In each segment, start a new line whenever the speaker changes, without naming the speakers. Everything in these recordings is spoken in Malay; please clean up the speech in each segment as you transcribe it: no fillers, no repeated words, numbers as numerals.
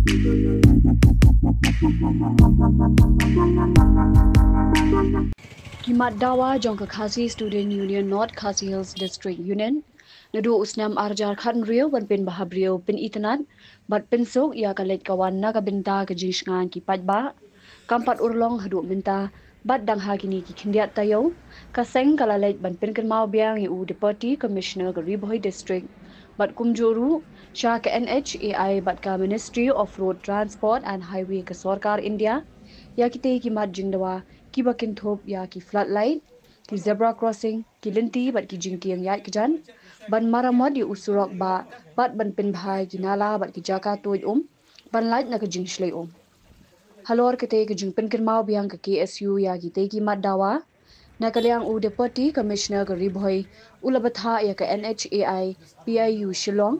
Kimat dawa jong ke Khasi Student Union North Khasi Hills District Union nadu usnam arjar khan rio ban pin bahabrio pin itanat bat pin sok ya kalet kawan naga binta ke jingsngan ki patba kampat urlong hadu minta bat dang hagini ki khindiat tayo kaseng kalalet ban pin kan mau biang u deputy commissioner ke Riboy district bat kumjuru sha ke NHAI bat ka Ministry of Road Transport and Highway ke Sarkar India ya kite ki mat jingdawa ki bakin thop ya ki floodlight ki zebra crossing ki linti bat ki jingkiang yat kejan ban maramot di usurok ba bat ban pin bhai ki nala bat ki jaka toy ban light na ka jing shlei halor kete ki jing pin kin mau biang ka KSU ya ki te ki mat dawa na kalyang u deputy commissioner ka Riboy ulabatha ya ka NHAI PIU Shillong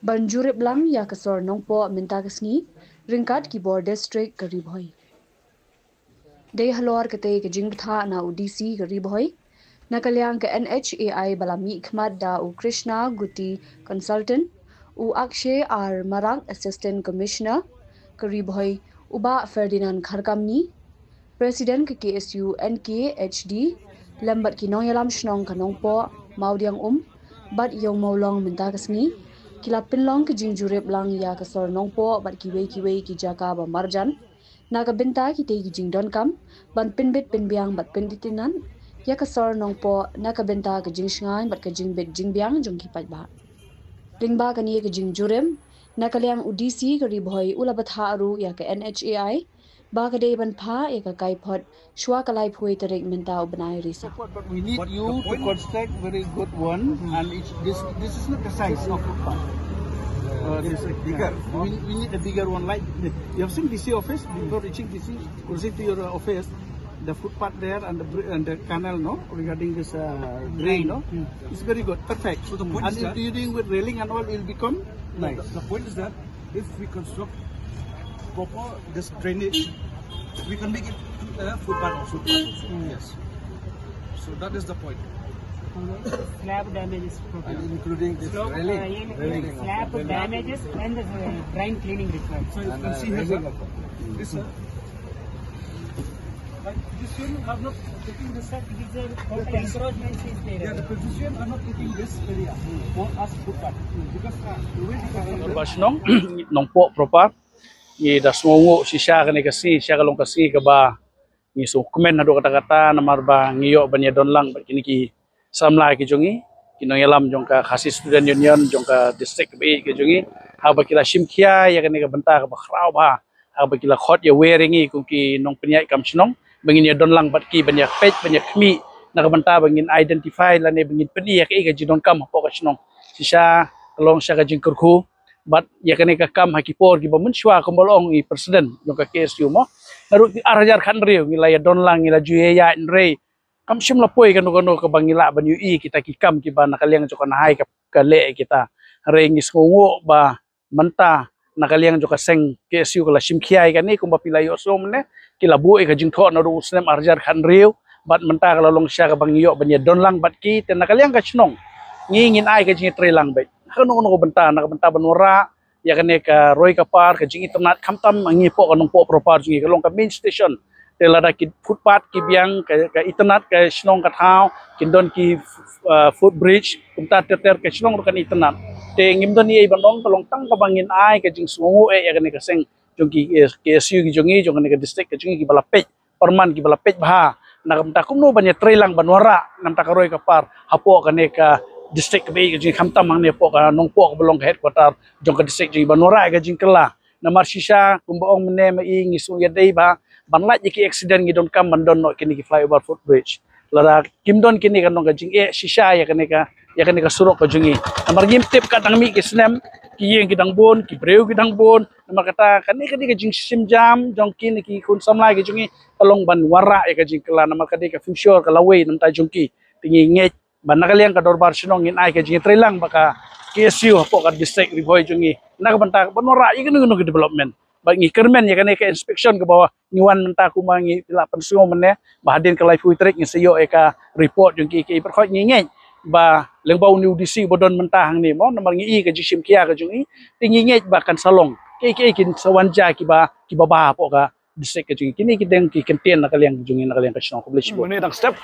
ban jurip lang ya ka sor nongpo minta kasni ringkat ki bor district ka Riboy de halor kete ke jingtha na UDC ke Riboy na kalyang ke NHAI balami khmat da u Krishna Guti consultant u Akshay R Marang assistant commissioner ke Riboy uba Ferdinand Kharkamni president ke KSU NKHD lambat ki nongyalam shnong kanongpo maudiang bat yong maulong minta kasni kila pinlong ke jingjurep lang ya ke sor nongpo bat ki wei ki jaka ba marjan naga binta ki te ki jingdon kam ban pinbit pinbiang bat pinditinan ya ka sor nongpo naga binta ka jingsngan bat ka jingbit jingbiang jong ki patba ringba kani ka jingjurem nakalyang UDC ka Riboy ulabatha aru ya ka NHAI ba ka de ban pha ya ka kaipot shwa kalai phui tarik minta ubnai risa
But we need you to construct very good one, and this is not the size of footpath. This is bigger. We need a bigger one. Like you have seen DC office before reaching DC, proceed to your office. The footpath there and the canal, no, regarding this drain, no, it's very good, perfect.
So the point
and
is that
if you doing with railing and all, it will become nice.
The point is that if we construct proper this drainage, we can make it a footpath also. Yes. So that is the point.
Slab damages
Including this railing.
slab damages and the drain cleaning required.
So you can see here, this like physician are not taking this.
Total encroachment is there.
Yeah, the physician are not taking this area for us footpath because the way we
Basnong nongpo proper ni das ngongo sisya kani kasi siya kalong kasi kaba ni so comment na do kata-kata na marba ngiyo banya don lang kini ki samla ki jongi kinoyalam jong ka Khasi Student Union jong ka district bi ki jongi ha ba kila simkhia ya kani ka benta ka bakrau ba ha ba kila khot ya weringi ku ki nong penyai kam snong bangin ya don lang bat ki banyak page banyak kmi na ka benta bangin identify la ne bangin pedi ya ka jidon kam po ka snong sisya kalong siya ka jingkurku bat ya kani ka kam hakipor ki bamun shwa kombolong i president jong ka KSU mo naru arajar khan riu ngila ya don lang ngila juye ya nrei kam sim lapoi kan kono ka bangila ban ui kita ki kam ki ba nakaliang jo kan hai ka le kita re ngis ngongo ba menta nakaliang jo ka seng KSU kala sim khiai kan ni kum ba pilai osom ne kila bu e ka jingtho na ru usnem arajar khan riu bat menta kala long sya ka bangiyo ban ya don lang bat ki te nakaliang ka chnong ngingin ai ka jing tre lang bai kono ko benta na benta banora ya kane ka Roy Kapar ka jing internet khamtam angi po kanong po proper jing ka long ka main station telada ki footpath ki biang ka internet ka snong ka thau kindon ki footbridge kumta ter ka snong kan internet te ngimdon ni bandong kalong tang ka bangin ai ka jing sungu ya kane ka seng jong ki KSU ki jongi jong kane ka district ka jing ki balapet perman ki balapet bha na kamta kumno banya trailang banwara namta ka Roy Kapar hapo kane ka district bi jing khamtam mang ne po ka nong po ka belong headquarter jong ka district jing banora ka jing kala na marsisha kumbaong mene mai ngisu ya dei ba banlat ki accident gi don kam mandon no kini ki flyover footbridge lara kimdon kini kan ka jing shisha ya kane ka surok ka jingi namar gim tip ka tangmi ki snem ki yeng ki dangbon ki breu ki dangbon namar kata kani ka jing sim jam jong kini ki kun samla ki jingi kalong banwara ya ka jing kala namar ka future kala we nam ta jongki tingi nge banakaliang ka dorbar sinong in ai ka jing trelang baka KSU po ka district Riboy jungi nakabanta banora igno no development bagi kermen ya kane ka inspection ke bawah niwan menta kumangi pila pensiun mene bahadin ke live trek ni seyo eka report jungi ke perkhot ngingeng ba lengbau ni UDC bodon mentah ni mo namar ngi ka jisim kia ka jungi tingingej bahkan salong kin sawanja ki baba po ka district ka jungi kini kideng ki kenten nakaliang jungi nakaliang ka sino publish mo ne step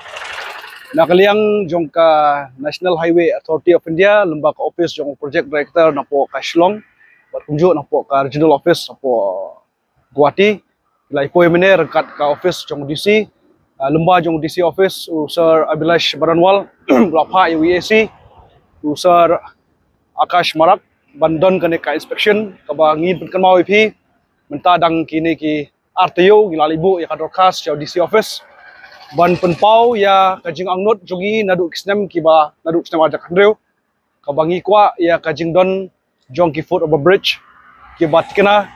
nakaliang jong ka National Highway Authority of India lembaga office jong project director na po ka Shillong buat kunjuk na po ka regional office na po Guwahati lai po mene rekat ka office jong DC lembaga jong DC office Sir Abhilash Baranwal lapa UAC Sir Akash Marak bandon kene ka inspection ka ba ngin kan mau ip menta dang kini ki RTO gilalibu ya ka broadcast jong DC office ban penpau ya kajing angnut jogi nadu kisnem kiba nadu kisnem ajak handreu kabangi kwa ya kajing don jong ki foot over bridge ki bat kena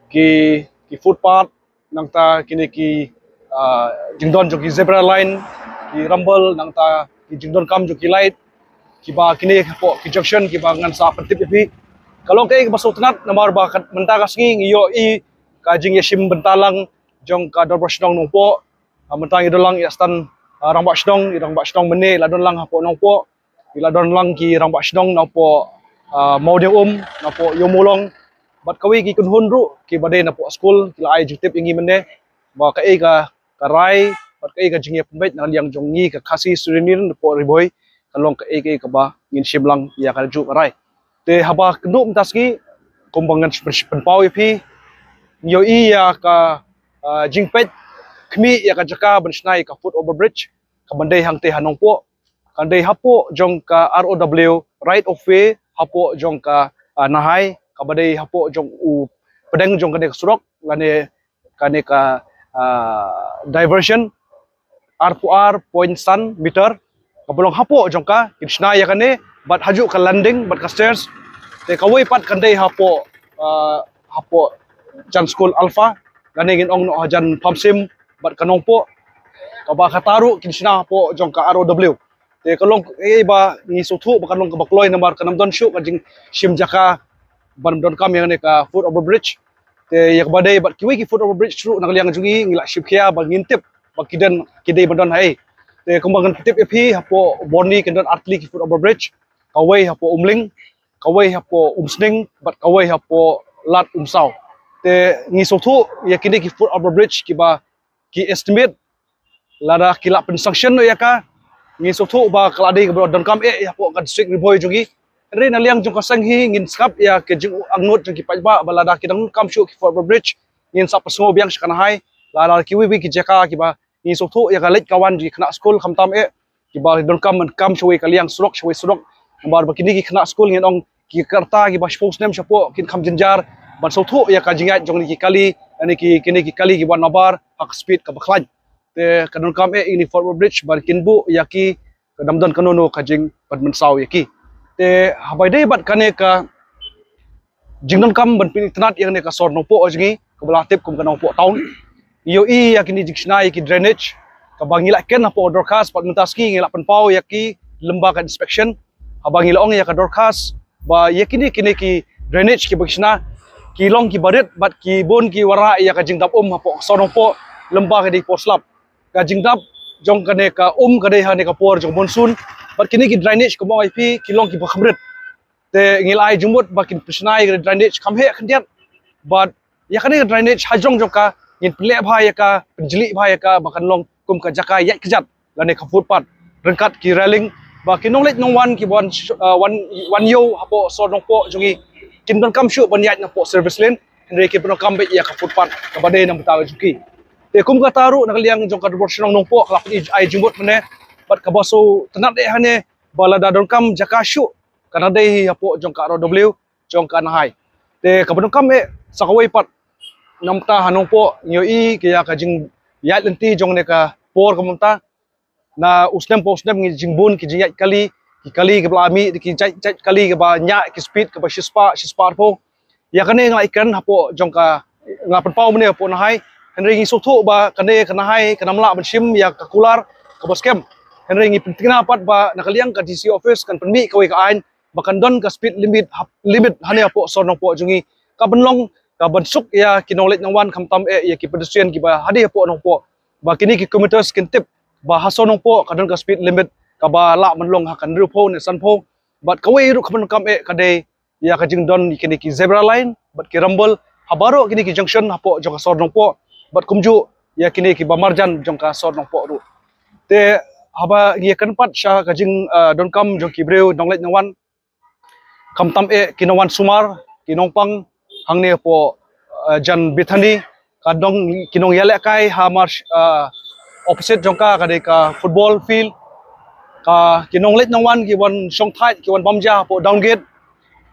ki footpath nang ta kini ki jingdon jogi zebra line ki rumble nang ta ki jingdon kam jogi light kiba kini po ki junction kiba ngan sa pentip pi kalau kai baso tenat namar ba menta kasngi ngiyo i kajing yashim bentalang jong ka dobrosnong nungpo mentang idolang iastan rambak shdong mene ladon lang hapo nongpo ladon lang ki rambak shdong napo mau dia napo yomolong bat kawi ki kunhun ru ki badai napo school kila ai jutip ingi mene ba kai ka karai bat kai ka jingi pembet nang yang jongi ka khasi surinir napo riboy kalong kai ka ba ngin shimlang ya ka ju karai te haba kendu mtaski kombangan penpau ip yo i ya ka jingpet kami ya kajaka bensnai ka foot over bridge ka bandai hang te hanong po kandai hapo jong ka ROW right of way hapo jong ka nahai ka bandai hapo jong u pedeng jong kane surok kane ka diversion R4R point sun meter kabulong hapo jong ka kisna ya kane bat haju ka landing bat ka stairs te kawai pat kandai hapo jan school alpha kane gin ong no hajan pamsim bat kanong po kaba kataru kinsina po jong ka ROW te kalong ba ni suthu ba kalong ka bakloy namar kanam don shu kajing shim jaka ban don kam yang ne ka foot over bridge te yak badai bat kiwi ki foot over bridge tru nakaliang jungi ngila ship khia ba ngintip ba kiden kidai bandon hai te kumbangan tip ep hapo boni kendon artli ki foot over bridge kawai hapo umling kawai hapo umsning bat kawai hapo lat umsau te ngi suthu yakini ki foot over bridge ki ba ki estimate lada kila pensangsion no yaka ngi sotho ba kaladi ke don kam ya po ka district riboy jogi re na liang jong kasang hi ngin skap ya ke jing angnot jong ki pajba balada ki dang kam shu ki for bridge ngin sa pasngo biang sakana hai lada ki wi ki jaka ki ba ngi sotho ya ka lek kawan ji khna school khamtam ki ba don kam shu ka liang surok bar ba kini ki khna school ngin ong ki karta ki ba spokes nem shapo kin kham jinjar ban sotho ya ka jinga jong ki kali ani ki kini ki kali ki wan nabar hak speed ka baklan te kadon kam ini forward bridge bar kinbu yaki kadamdon kanono kajing padmensaw yaki te habai dei bat kane ka jingdon kam ban pin tanat yang ne ka sor no po ojgi ka belatip kum kanong po town yo i yakini jiksna yaki drainage ka bangila ken po dorkas padmentaski ngila penpau yaki lembaga inspection habangila ong ya ka dorkas ba yakini kini ki drainage ki bagsna kilong ki barit bat ki bon ki wara ya ka jingdap hapo sonong po lembaga di poslap ka jingdap jong kane ka kade ha ne ka por jong monsoon bat kini ki drainage ko mo ip kilong ki bakhamrit te ngilai jumut bakin prisnai ki drainage kam he khandiat bat ya kane drainage hajong jong ka ngin ple bha ya ka penjli bha ya ka bakan long kum ka jaka yat kejat lane ka footpath rengkat ki railing ba kinong let nong wan ki wan yo hapo so nong po jongi kindon kam shu ban yat na po service lane henry ki pno kam be ya ka footpath ka bade nang betaw juki te kum ka taru nakaliang jong ka proportion nong po klap ai jumut mene bat ka baso tenat de hane balada don kam jaka shu kana dei hapo jong ka ROW jong ka nahai te ka pno kam sakawai pat namta hanong po nyo i kaya ka jing yat lenti jong ne ka por kamunta na usnem ngi jingbun ki jiyat kali ki blami ki jai kali ke ba nya ki speed ke ba shispa po ya kane ngai kan hapo jong ka ngapen pau mene hapo nahai henry ngi sotho ba kane kana hai kana mla bensim ya ka kular ka boskem henry ngi pentingna pat ba nakaliang ka DC office kan penmi ka wei ka ain bakan don ka speed limit hane hapo sonong po jungi ka benlong ka bensuk ya kinolet nang wan khamtam ya ki pedestrian ki ba hadi hapo nong po ba kini ki kilometers kin tip ba hasonong po kadon ka speed limit ka ba la menlong hakan rupo ne sanpo bat kawai ru kamen kam kadai
ya ka jing don kini ki zebra line bat ki rumble habaro kini ki junction hapo jong ka sor nong po bat kumju ya kini ki bamarjan jong ka sor nong po ru te haba ye kan pat sha ka jing don kam jong ki breu donglet nongwan kam tam e kinawan sumar kinongpang hangne po jan bithani kadong kinong yale kai hamar opposite jongka kadai ka football field ka kinong let nongwan ki wan song thai ki wan bamja po downgate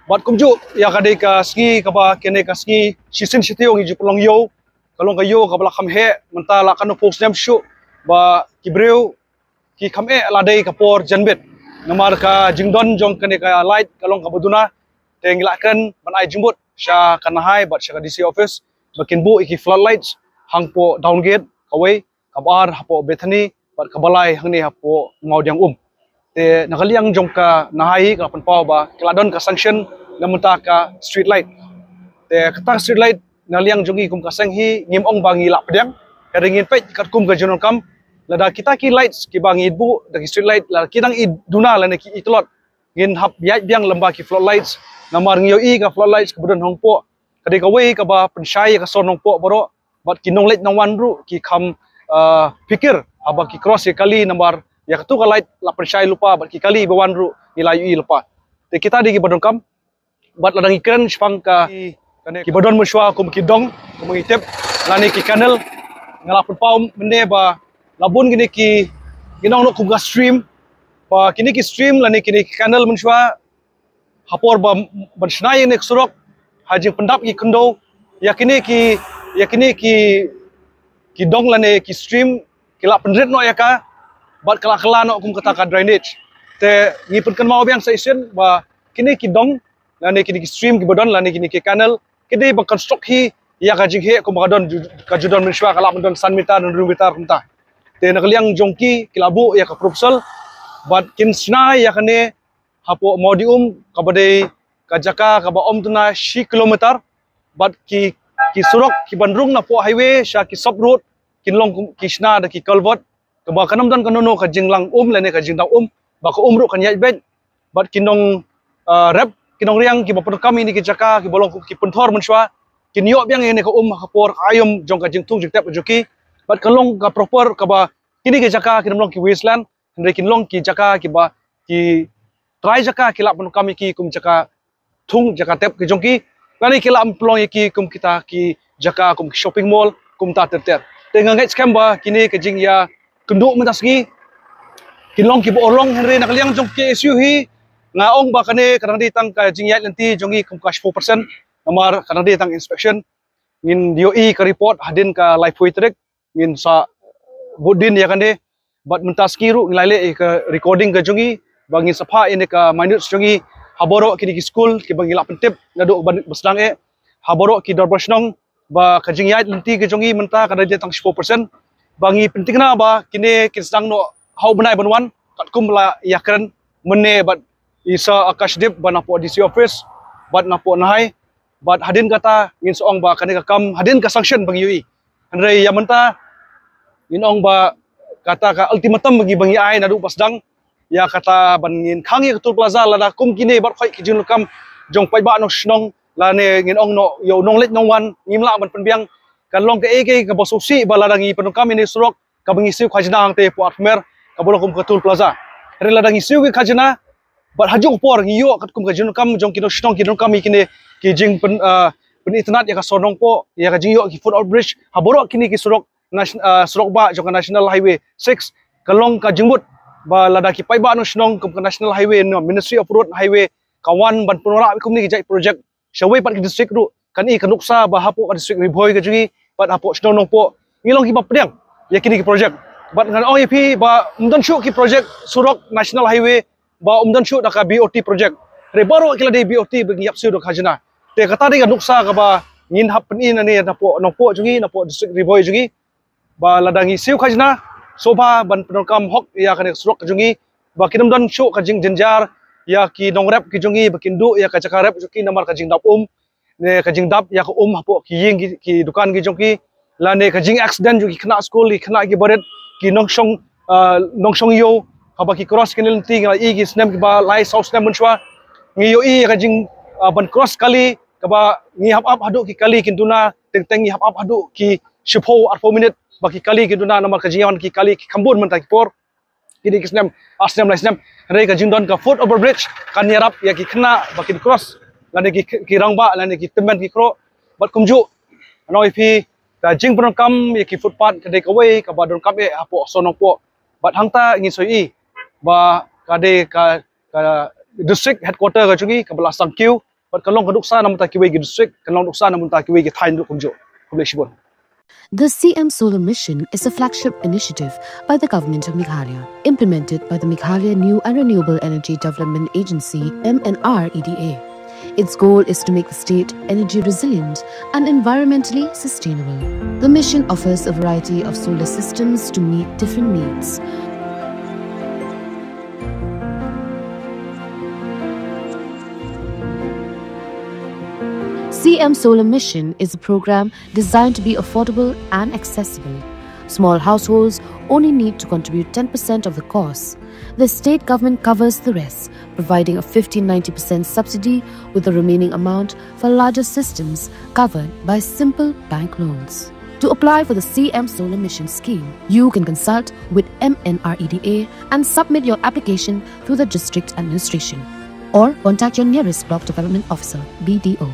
bat kumju ya kadai ka ski ka ba kene ka ski sisin sitiong ji pelong yo kalong ka yo ka bala kham he mentala kan post nem shu ba ki breu ki kham e ladai ka por janbet namar ka jingdon jong kene ka light kalong ka buduna tenglakan ban ai jimbut sha kanahai bat sha DC office bakin bu iki floodlights hangpo downgate kawai kabar hapo bethani bat kabalai hangni hapo maudiang te nakaliang jong ka nahai ka panpau ba keladon ka sanction namunta ka street light te kata street light naliang jongi kum ka sanghi ngimong bangi la pedang karingin pet kat kum ka jonon kam lada kita ki lights ki bangi bu da street light la kidang i duna la ki itlot ngin hap yai biang lamba ki floodlights namar ngio i ka floodlights kemudian hongpo kadi ka wei ka ba pensyai ka sonong po boro bat kinong light nang wanru ki kham pikir aba ki cross kali nambar ya tu ka light la pensyai lupa bat ki kali bawanru nilai i lupa te kita di ki badon kam bat ladang ikren spang ka ki badon muswa kum ki dong kum itep lani ki kanal ngalapun pau mende ba labun gini ki ginong no kum ga stream ba kini ki stream lani kini ki kanal muswa hapor ba bansnai nek surok hajing pendap ki kendo yakini ki dong lane ki stream kila pendret no yaka bat kala no kum kata ka drainage te ngipun kan mau biang station ba kini ki dong lane kini ki stream ki bodon lane kini ki kanal kini ba construct hi ya ka jing he kum ka don ka judon menswa kala pendon san meter dan meter kumta te nakaliang jongki kilabu ya ka proposal bat kin sna ya kane hapo modium kabade kajaka kaba om tuna 6 kilometer bat ki surok ki bandrung na po highway sha ki sub road kinlong kisna da ki culvert kaba kanam don kanono ka jinglang lene ka jingdaw ba ko ru kan yai bet bat kinong rep kinong riang ki bapur kami ni ki jaka ki bolong ki punthor menswa kinyo biang ene ka hapor ayom jong ka jingtung jingtap joki bat kanlong ka proper kaba kini ki jaka kinong ki wasteland andre kinlong ki jaka ki ba ki try jaka kila pun kami ki kum jaka thung jaka tep ki jongki lani kila amplong ki kum kita ki jaka kum shopping mall kum ta ter tengang ngai scam ba kini ke jing ya kenduk mentasgi kinlong ki bolong henry nakaliang jong ki SU hi ngaong ba kane kadang ditang ka jing ya nanti jongi kum cash 4% namar kadang ditang inspection ngin DOE ka report hadin ka life trek ngin sa budin ya kane bat mentasgi ru ngilale ka recording ka jongi bangin sapa ini ka minute jongi haboro kini ki school ki bangila pentip ngadu basdang haboro ki dorbasnong ba kajing yait nanti ke jongi menta kada dia tang 10% bangi penting na ba kini kisdang no hau benai banwan kat kumla yakran mene bat isa akashdip banapo DC office bat napo nahai bat hadin kata ngin soong ba kani ka kam hadin ka sanction bang UI andre ya menta inong ba kata ka ultimatum bagi bangi ai nadu basdang ya kata bangin khangi ketul plaza lada kum kini bat khoi ki jin kam jong pai ba no snong lane ngin ong no yo nong let nong wan ngimla ban penbiang kan long ke eke ka bosusi baladangi penukam ini surok ka bangisiu khajna hang te po atmer ka bolong kum ketul plaza re ladangi siu ke khajna bat haju por ngiyo kat kum ka jin kam jong kino snong kino kam ikine ki jing pen internet ya ka sonong po ya ka jing yo ki foot outbridge haboro kini ki surok surok ba jong national highway 6 kalong ka jingbut ba ladaki pai ba no snong kum ka national highway no ministry of road highway kawan ban penora kum ni jai project shawai pat ki district ru kan i kanuksa ba hapo ka district riboy ka jungi pat hapo snong po ngilong ki ba pedang ya kini ki project bat ngan OEP ba umdan shu ki project surok national highway ba umdan shu da ka BOT project re baro kila de BOT bagi yap siu do khajna te kata de kanuksa ka ba ngin hap pen ani na po jungi na po district riboy jungi ba ladangi siu khajna soba ban penokam hok ya kan surok jungi ba kinam don shu ka jing jenjar ya ki nongrep ki jungi bakindu ya ka cakarep juki namar ka jing dap ne ka jing dap ya ka hapo ki ying ki dukan ki jongki la ne ka jing accident juki kena school ki kena ki baret ki nongsong yo haba ki cross kinil ti ngal i ki snem ki ba lai south snem munchwa ngi yo i ka jing ban cross kali kaba ngi hap up hadu ki kali kinduna teng ngi hap up hadu ki shipho 4 minute baki kali kinduna nama kajian ki kali ki kambun mentai por kini kisnem asnem laisnem rei ka jindon ka foot over bridge kan yarap ya ki khna baki cross lane ki rangba lane ki temen ki kro bat kumju noi phi ta jing pron kam ya ki footpath kadai ka wei ka badon kam e apo sonong po bat hangta ngi soi ba kadai ka district headquarter ka chungi ka bala sangkiu bat kalong kaduksa namun ta ki wei ki district kalong duksa namun ta ki wei ki thain du kumju kumleshibon.
The CM Solar Mission is a flagship initiative by the Government of Meghalaya, implemented by the Meghalaya New and Renewable Energy Development Agency (MNREDA). Its goal is to make the state energy resilient and environmentally sustainable. The mission offers a variety of solar systems to meet different needs. CM Solar Mission is a program designed to be affordable and accessible. Small households only need to contribute 10% of the cost. The state government covers the rest, providing a 50-90% subsidy, with the remaining amount for larger systems covered by simple bank loans. To apply for the CM Solar Mission scheme, you can consult with MNREDA and submit your application through the district administration, or contact your nearest block development officer, BDO.